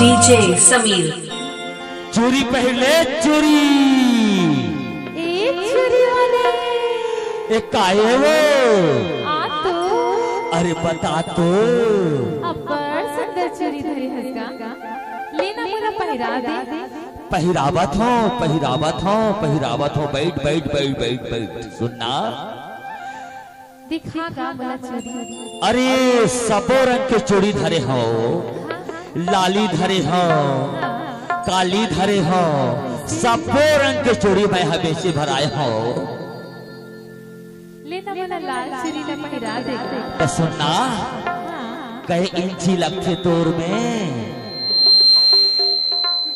DJ Sameer. चोरी पहले चोरी एक काहे वो तो अरे बता तो अब्बर सुंदर चोरी धरे हसगा लेना मेरा पहिरा दे। पहिरावत हो बैठ बैठ बैठ बैठ बैठ सुनना दिखा का बोला चोरी। अरे सबो रंग के चोरी धरे हो, लाली धरे हो, काली धरे हो, सबो रंग के चोरी मैं हमेशे भराए हो। लेना बोला लाल चोरी ला पहिरा दे। तो सुनना कहे इंची लगते तोर में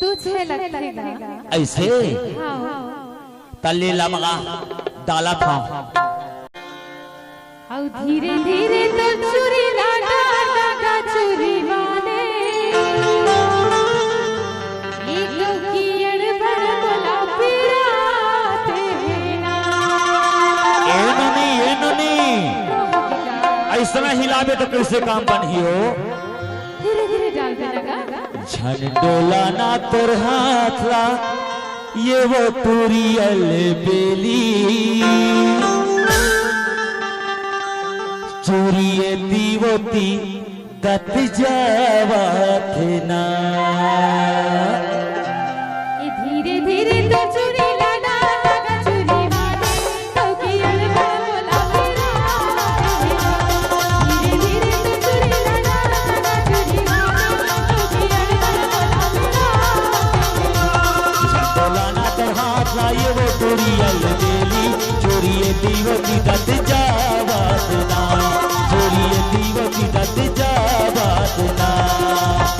तुझे लगेगा ऐसे तले लमगा डाला था और धीरे धीरे तो चोरी लागा चोरी वाले एक की अड़बड़ बोला पिराते ना। ए ननी ऐसा हिलावे तो कैसे काम बनी हो। धीरे धीरे डाल देगा झंडोला ना तोर हाथ ला ये वो तुरियल बेली चोरिए दीवती कत जावत ना। ये धीरे धीरे तो चोरी लागा चोरी वाले तो की अड़बड़ बोला धीरे धीरे तो चोरी लागा चोरी वाले तो की अड़बड़ बोला। झंडोला ना तोर हाथ ला ये वो तुरियल बेली चोरिए दीवती कत जावत ना चोरिए दीवती कत जावत ना।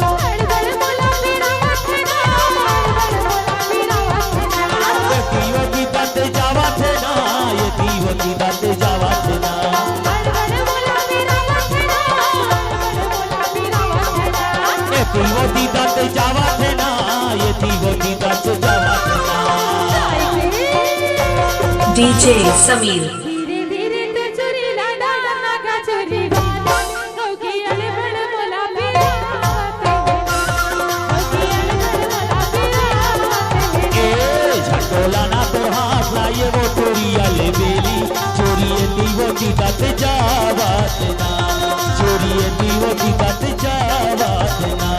अड़बड़ बोला मेरा वचना अड़बड़ बोला मेरा वचना दीवती कत जावत ना ये दीवती कत जावत ना। अड़बड़ बोला मेरा वचना अड़बड़ बोला मेरा वचना ये दीवती कत जावत ना ये दीवती कत जावत ना। डीजे समीर। धीरे धीरे तो चोरी लागा चोरी वाला तो की अड़बड़ बोला पिराते तो की अड़बड़ बोला पिराते। ए झंडोला ना तोर हाथ ला ये वो तुरियल बेली चोरिए दीवती कत जावत ना चोरिए दीवती कत जावत ना।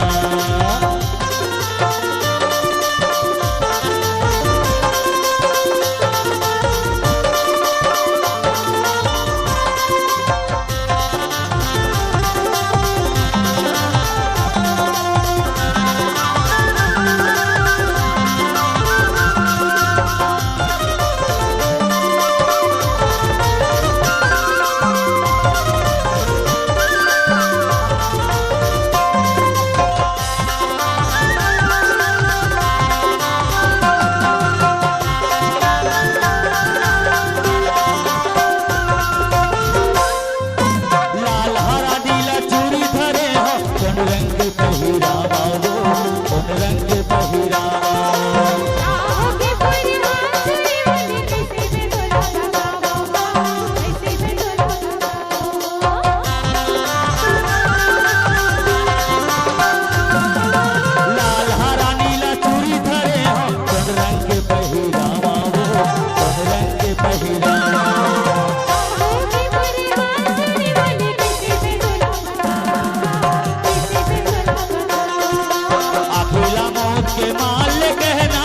लाल हरा नीला चूड़ी धरे हो कौन रंग पहिरावा हो कौन रंग पहिरावा। आहो के परिवार चोरी वाली कैसे में डोला लगा कैसे में डोला लाल हरा नीला चूड़ी धरे हो कौन रंग पहिरावा हो कौन रंग पहिरावा। आहो के परिवार चोरी वाली कैसे में डोला कैसे में डोला अकेला मौत के माल गहना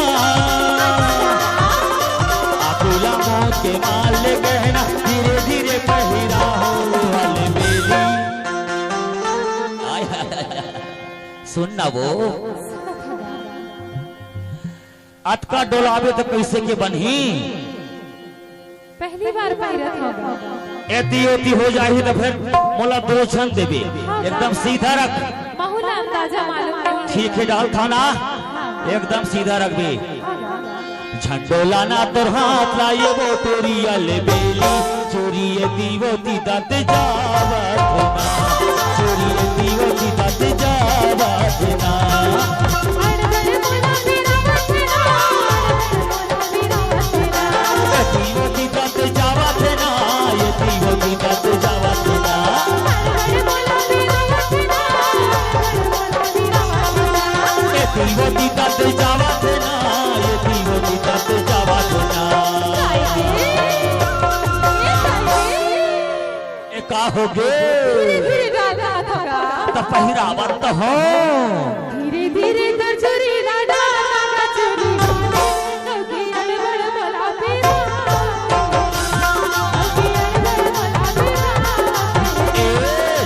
अकेला मौत के माल गहना धीरे धीरे पहिरा हो हल मेरी। आय हाय हाय हाय। सुन ना वो अटका डोलावे तो कैसे के बनी पहली बार पहिरत होगा एती ओती हो जाही तो फिर मोला दो क्षण देवी एकदम सीधा रख। माहौल अंदाजा मालूम नहीं। ठीक है डाल थाना एकदम सीधा रख भी। झंडोला ना तोर हाथ ला ये वो तुरियल बेली चोरिए दीवती दत जावत ना चोरिए दीवती दत जावत ना। अड़बड़ बोला मेरा वचना अड़बड़ बोला मेरा वचना दीवती दत जावत ना ये दीवती दत जावत ना। अड़बड़ बोला मेरा वचना अड़बड़ बोला मेरा वचना का हो गे धीरे धीरे डालता थका तो पहिरावत तो हो धीरे धीरे तो चोरी लाडा नागा चोरी लौकी अड़बड़ बोला फिरा लौकी अड़बड़ बोला फिरा ए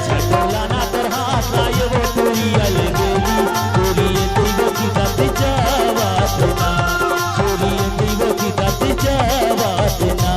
झटोला ना तोर हाथ लाए वो तोरी अल गेली तोरी दीवो की दत जावत ना तोरी दीवो की दत जावत ना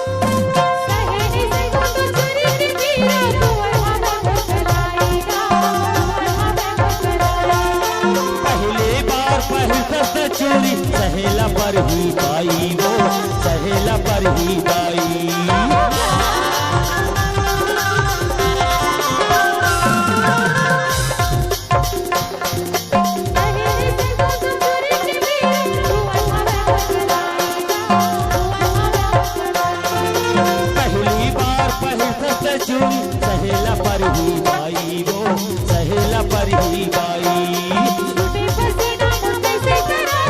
सहनी से तो चोरी की पीरा तू हवा बकलाएगा हवा बकलाएगा पहले बार पहल चोरी सहेला पर ही पाई वो सहेला पर ही पाई सहनी से तो चोरी की पीरा तू हवा बकलाएगा हवा बकलाएगा पहली बार पहल चोरी सहेला पर ही पाई वो सहेला पर ही पाई टूटे पसीना मुझसे से करा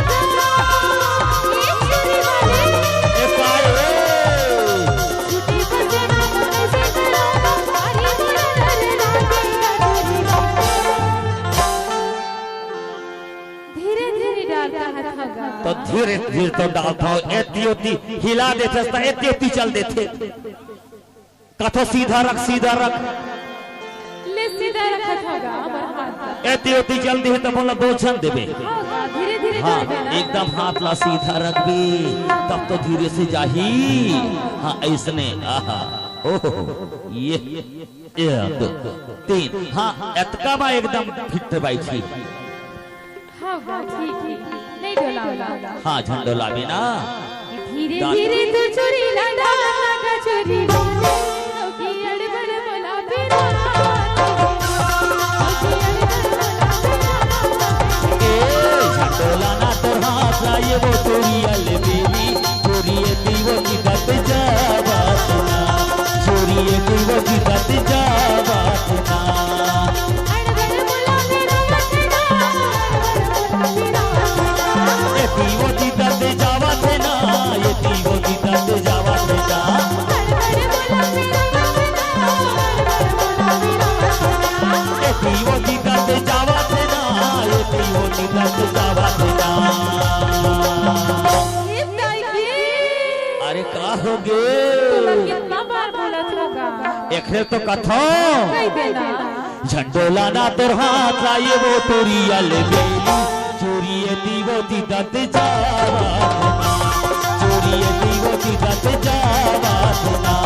ये चोरी वाले ए पाए टूटे पसीना मुझसे से करा हरी बुरा चोरी धीरे धीरे डालता है थका तो धीरे धीरे तो डालता हो एती हिला देते एती चल देते कथो सीधा रख ले सीधा रखा थका बरहात एती जल्दी है तो बोला दो छन देवे धीरे धीरे हाँ डाल देना एकदम हाथ ला सीधा रख बे तब तो धीरे से जाही हाँ ऐसने आहा ओहो ये एक दो तीन हाँ एतका बा एकदम फिट बाई थी हाँ ठीक नहीं डोला हाँ झंडोला भी ना धीरे धीरे तू चोरी लाडा नागा चोरी लौकी अड़बड़ बोला फिरा लौकी अड़बड़ बोला फिरा ए झंडोला ना तोर हाथ लाए वो तोरी अल बेली चोरी दीवो की दत जावत ना चोरी दीवो की दत जावत ना अड़बड़ बोला मेरा वचना अड़बड़ बोला फिरा ये दीवो की दत जावत ना ये दीवो की दत जावत ना अड़बड़ बोला मेरा वचना अड़बड़ बोला फिरा ये दीवो की दत जावत ना ये दीवो की दत जावत ना ये ताई अरे का हो गे कितना बार बोला था एकरे तो कथो कह देना झंडोला ना तोर हाथ लाए वो तोरी अल बेली चोरी दीवो की दत जावत ना चोरी दीवो की दत जावत ना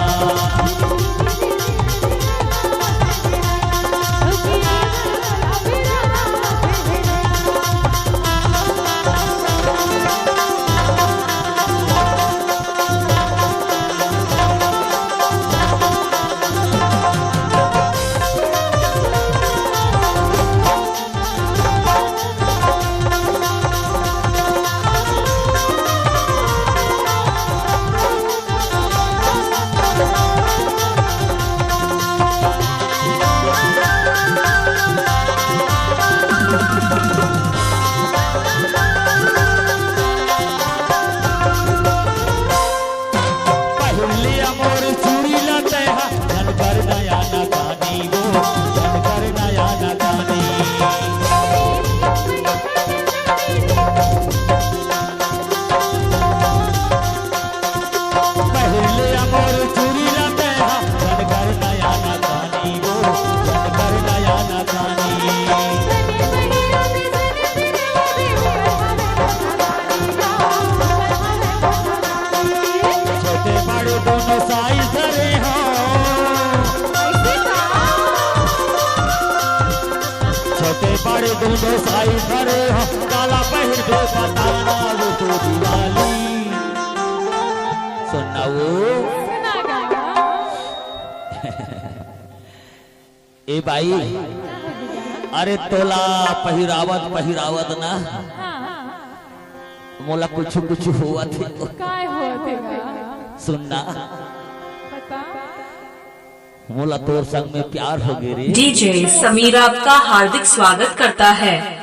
लौकी अड़बड़ बड़े दोनों साई भरे हो काला पहन दे बताना वो तोरी वाली। सुनना वो सुना गाना। ए भाई, अरे तोला पहिरावत ना मोला कुछ कुछ हुआ थे। काय होते का? सुनना बता। मोला तोर संग में प्यार हो गए रे। डीजे समीर आपका हार्दिक स्वागत करता है।